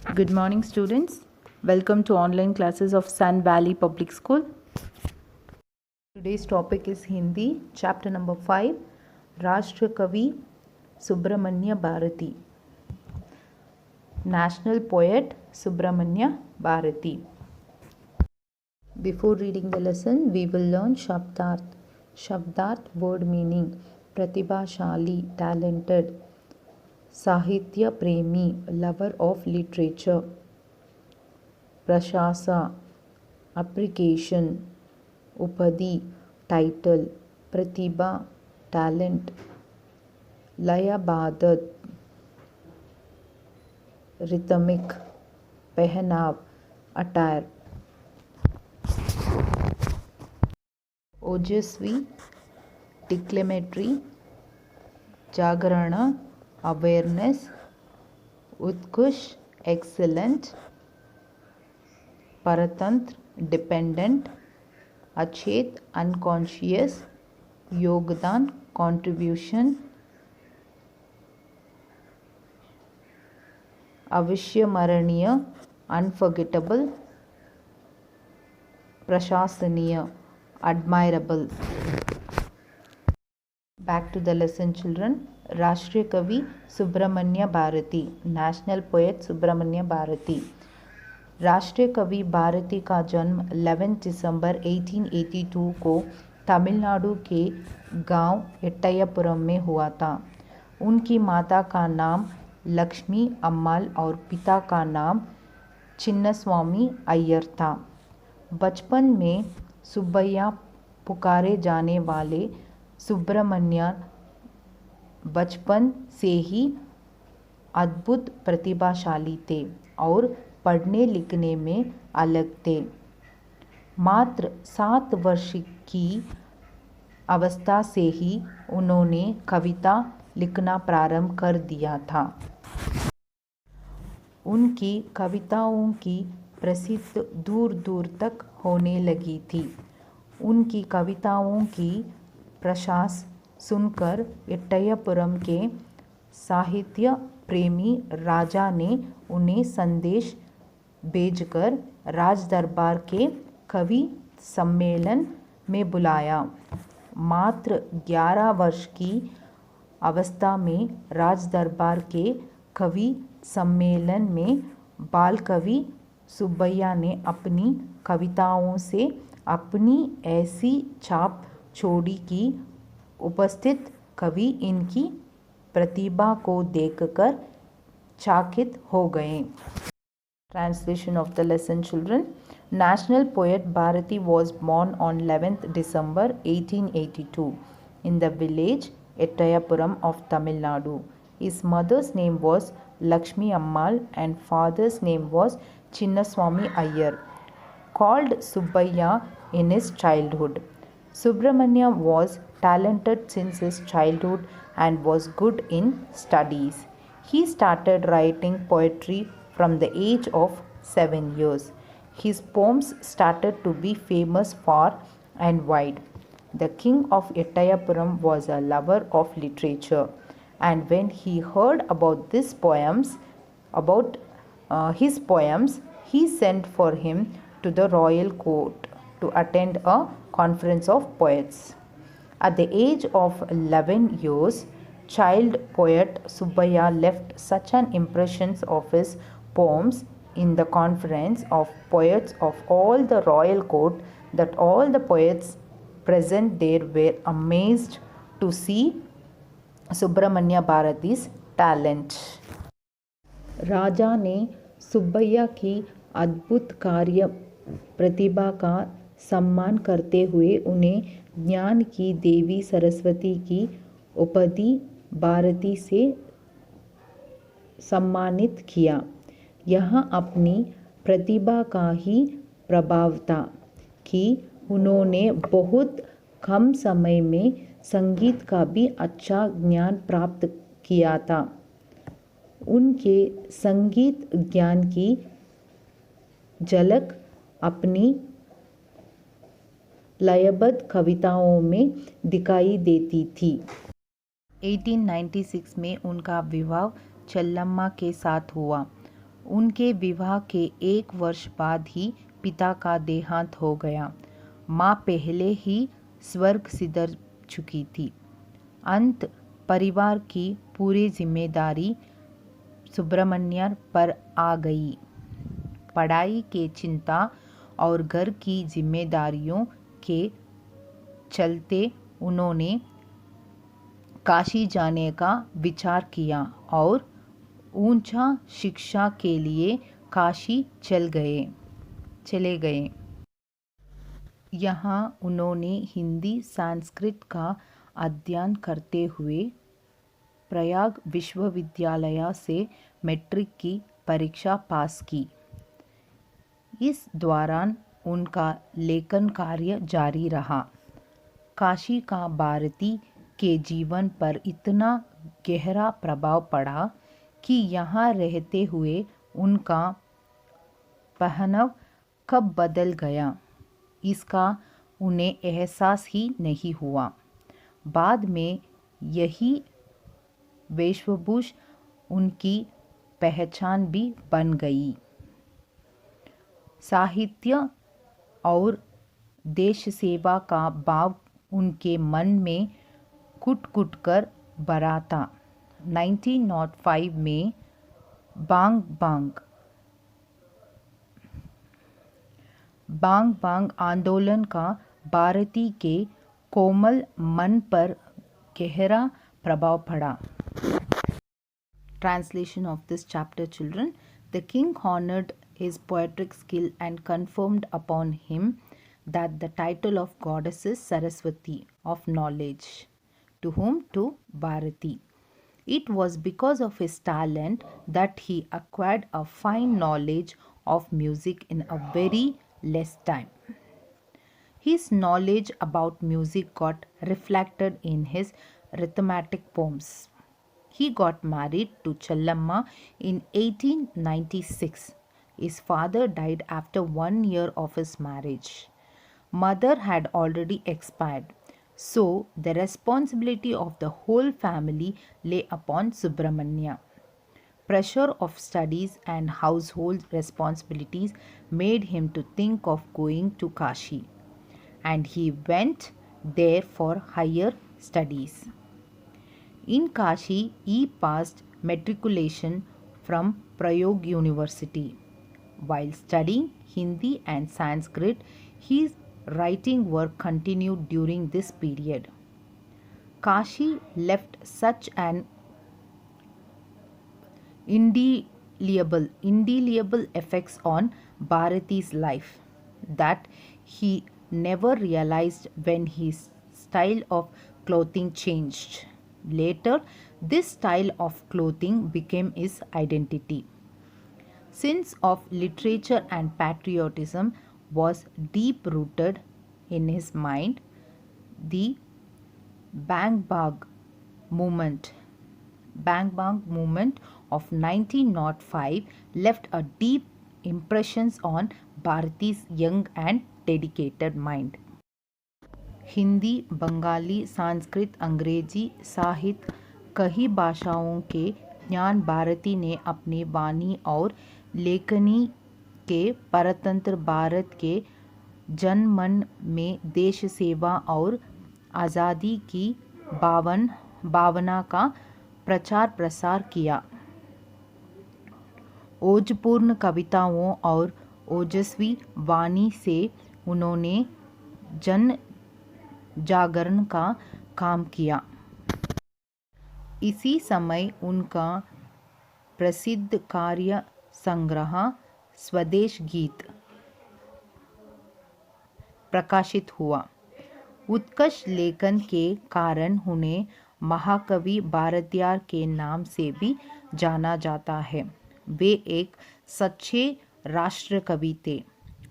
Good morning, students. Welcome to online classes of Sun Valley Public School. Today's topic is Hindi, chapter number 5, Rashtra Kavi Subramanya Bharati. National poet Subramanya Bharati. Before reading the lesson, we will learn Shabdarth. Shabdarth word meaning Pratibhashali, talented. Sahitya Premi, lover of literature. Prashasa, application. Upadhi, title. Pratibha, talent. Layabadat, rhythmic. Pehnav, attire. Ojasvi, declamatory. Jagarana, awareness. Utkush, excellent. Paratantra, dependent. Achet, unconscious. Yogdan, contribution. Avishyamaraniya, unforgettable. Prashasaniya, admirable. Back to the lesson, children. Rashtriya Kavi Subramanya Bharati, national poet Subramanya Bharati. राष्ट्रीय कवि भारती का जन्म 11 दिसंबर 1882 को तमिलनाडु के गांव एट्टायापुरम में हुआ था। उनकी माता का नाम लक्ष्मी अम्माल और पिता का नाम चिन्नस्वामी अय्यर था। बचपन में सुब्बैया पुकारे जाने वाले सुब्रमण्य बचपन से ही अद्भुत प्रतिभाशाली थे और पढ़ने लिखने में अलग थे। मात्र 7 वर्ष की अवस्था से ही उन्होंने कविता लिखना प्रारंभ कर दिया था। उनकी कविताओं की प्रसिद्ध दूर दूर तक होने लगी थी। उनकी कविताओं की प्रशंसा सुनकर एट्टायापुरम के साहित्य प्रेमी राजा ने उन्हें संदेश भेजकर राज दरबार के कवि सम्मेलन में बुलाया। मात्र 11 वर्ष की अवस्था में राज दरबार के कवि सम्मेलन में बाल कवि सुब्बैया ने अपनी कविताओं से अपनी ऐसी छाप छोड़ी कि उपस्थित कवि इनकी प्रतिभा को देखकर चकित हो गए। Translation of the lesson, children. National poet Bharati was born on 11th December 1882 in the village Ettayapuram of Tamil Nadu. His mother's name was Lakshmi Ammal and father's name was Chinnaswamy Iyer, called Subbaiya in his childhood. Subramanya was talented since his childhood and was good in studies. He started writing poetry from the age of 7 years. His poems started to be famous far and wide. The king of Ettayapuram was a lover of literature, and when he heard about his poems, he sent for him to the royal court to attend a conference of poets. At the age of 11 years, child poet Subbaiya left such an impression of his poems in the conference of poets of all the royal court that all the poets present there were amazed to see Subramanya Bharati's talent. राजा ने सुब्बैया की अद्भुत कार्य प्रतिभा का सम्मान करते हुए उन्हें ज्ञान की देवी सरस्वती की उपाधि भारती से सम्मानित किया। यहाँ अपनी प्रतिभा का ही प्रभाव था कि उन्होंने बहुत कम समय में संगीत का भी अच्छा ज्ञान प्राप्त किया था। उनके संगीत ज्ञान की झलक अपनी लयबद्ध कविताओं में दिखाई देती थी। 1896 में उनका विवाह चेल्लम्मा के साथ हुआ। उनके विवाह के 1 वर्ष बाद ही पिता का देहांत हो गया। माँ पहले ही स्वर्ग सिधार चुकी थी। अंत परिवार की पूरी जिम्मेदारी सुब्रमण्यम पर आ गई। पढ़ाई के चिंता और घर की जिम्मेदारियों के चलते उन्होंने काशी जाने का विचार किया और ऊंचा शिक्षा के लिए काशी चले गए। यहाँ उन्होंने हिंदी संस्कृत का अध्ययन करते हुए प्रयाग विश्वविद्यालय से मैट्रिक की परीक्षा पास की। इस दौरान उनका लेखन कार्य जारी रहा। काशी का भारती के जीवन पर इतना गहरा प्रभाव पड़ा कि यहाँ रहते हुए उनका पहनाव कब बदल गया इसका उन्हें एहसास ही नहीं हुआ। बाद में यही वेशभूषा उनकी पहचान भी बन गई। साहित्य और देश सेवा का भाव उनके मन में कुट कर भरा था। 1905 में बांग बांग आंदोलन का भारती के कोमल मन पर गहरा प्रभाव पड़ा। Translation of this chapter, children. The king honored his poetic skill and confirmed upon him that the title of goddess is Saraswati of knowledge. To whom? To Bharati. It was because of his talent that he acquired a fine knowledge of music in a very less time. His knowledge about music got reflected in his rhythmic poems. He got married to Chellamma in 1896. His father died after 1 year of his marriage. Mother had already expired, so the responsibility of the whole family lay upon Subramanya. Pressure of studies and household responsibilities made him to think of going to Kashi, and he went there for higher studies. In Kashi, he passed matriculation from Prayog University. While studying Hindi and Sanskrit, his writing work continued during this period. Kashi left such an indelible effects on Bharati's life that he never realized when his style of clothing changed. Later, this style of clothing became his identity. Sense of literature and patriotism was deep rooted in his mind. The Bang Bang movement of 1905 left a deep impression on Bharati's young and dedicated mind. Hindi, Bengali, Sanskrit, अंग्रेजी साहित्य कई भाषाओं के ज्ञान भारती ने अपनी वाणी और लेखनी के परतंत्र भारत के जनमन में देश सेवा और आज़ादी की भावना का प्रचार प्रसार किया। ओजपूर्ण कविताओं और ओजस्वी वाणी से उन्होंने जन जागरण का काम किया। इसी समय उनका प्रसिद्ध कार्य संग्रह स्वदेश गीत प्रकाशित हुआ। उत्कृष्ट लेखन के कारण उन्हें महाकवि भारतियार के नाम से भी जाना जाता है। वे एक सच्चे राष्ट्र कवि थे।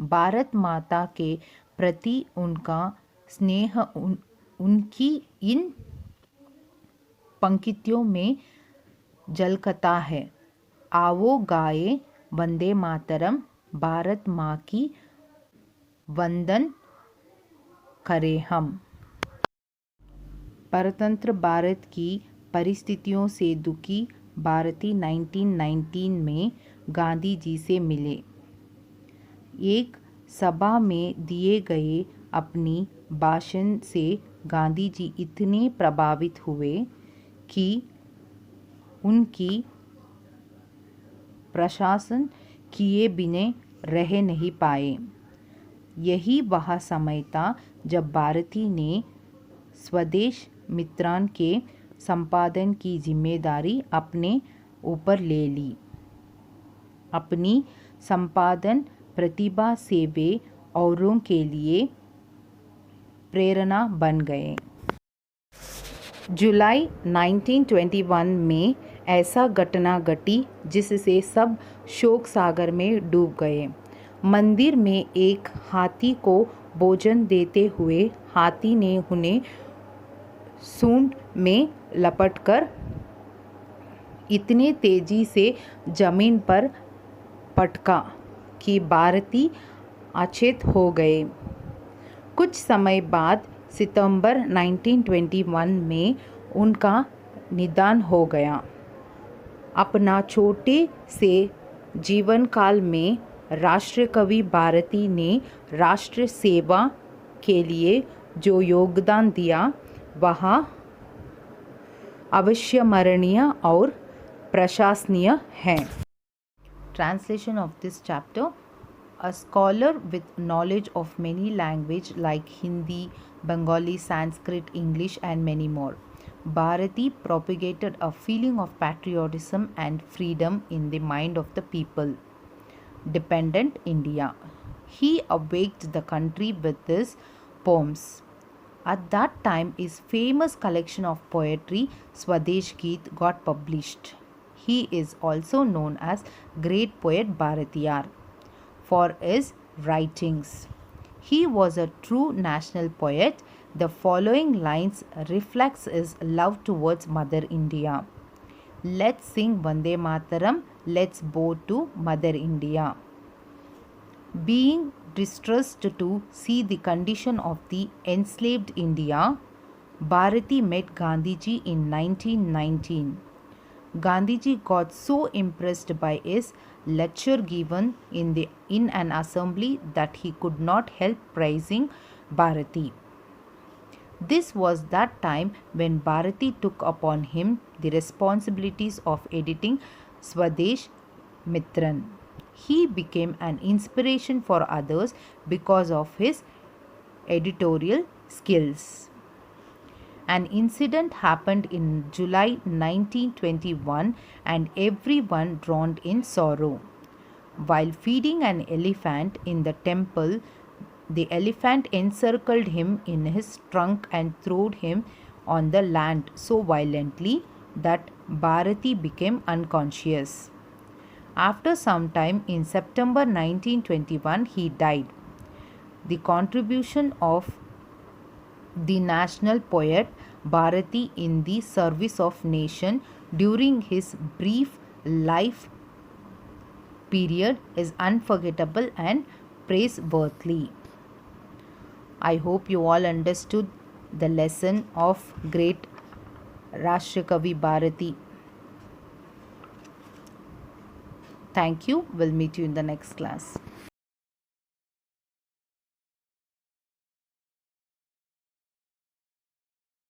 भारत माता के प्रति उनका स्नेह उनकी इन पंक्तियों में झलकता है। आओ गाए वंदे मातरम, भारत माँ की वंदन करें हम। परतंत्र भारत की परिस्थितियों से दुखी भारती 1919 में गांधी जी से मिले। एक सभा में दिए गए अपनी भाषण से गांधी जी इतने प्रभावित हुए कि उनकी प्रशासन किए बिना रह नहीं पाए। यही वह समय था जब भारती ने स्वदेश मित्रान के संपादन की जिम्मेदारी अपने ऊपर ले ली। अपनी संपादन प्रतिभा से वे औरों के लिए प्रेरणा बन गए। जुलाई 1921 में ऐसा घटना घटी जिससे सब शोक सागर में डूब गए। मंदिर में एक हाथी को भोजन देते हुए हाथी ने उन्हें सूंड में लपटकर इतने तेजी से जमीन पर पटका कि भारती अचेत हो गए। कुछ समय बाद सितंबर 1921 में उनका निधन हो गया। अपना छोटे से जीवन काल में राष्ट्रकवि भारती ने राष्ट्र सेवा के लिए जो योगदान दिया वह अविस्मरणीय और प्रशंसनीय है। Translation of this chapter: A scholar with knowledge of many languages like Hindi, Bengali, Sanskrit, English and many more, Bharati propagated a feeling of patriotism and freedom in the mind of the people. Dependent India. He awaked the country with his poems. At that time, his famous collection of poetry, Swadesh Geet, got published. He is also known as Great Poet Bharatiyar for his writings. He was a true national poet. The following lines reflects his love towards Mother India. Let's sing Vande Mataram, let's bow to Mother India. Being distressed to see the condition of the enslaved India, Bharati met Gandhiji in 1919. Gandhiji got so impressed by his lecture given in an assembly that he could not help praising Bharati. This was that time when Bharati took upon him the responsibilities of editing Swadesh Mitran. He became an inspiration for others because of his editorial skills. An incident happened in July 1921 and everyone drowned in sorrow. While feeding an elephant in the temple, the elephant encircled him in his trunk and threw him on the land so violently that Bharati became unconscious. After some time, in September 1921, he died. The contribution of the national poet Bharati in the service of nation during his brief life period is unforgettable and praiseworthy. I hope you all understood the lesson of great Rashtrakavi Bharati. Thank you. We'll meet you in the next class.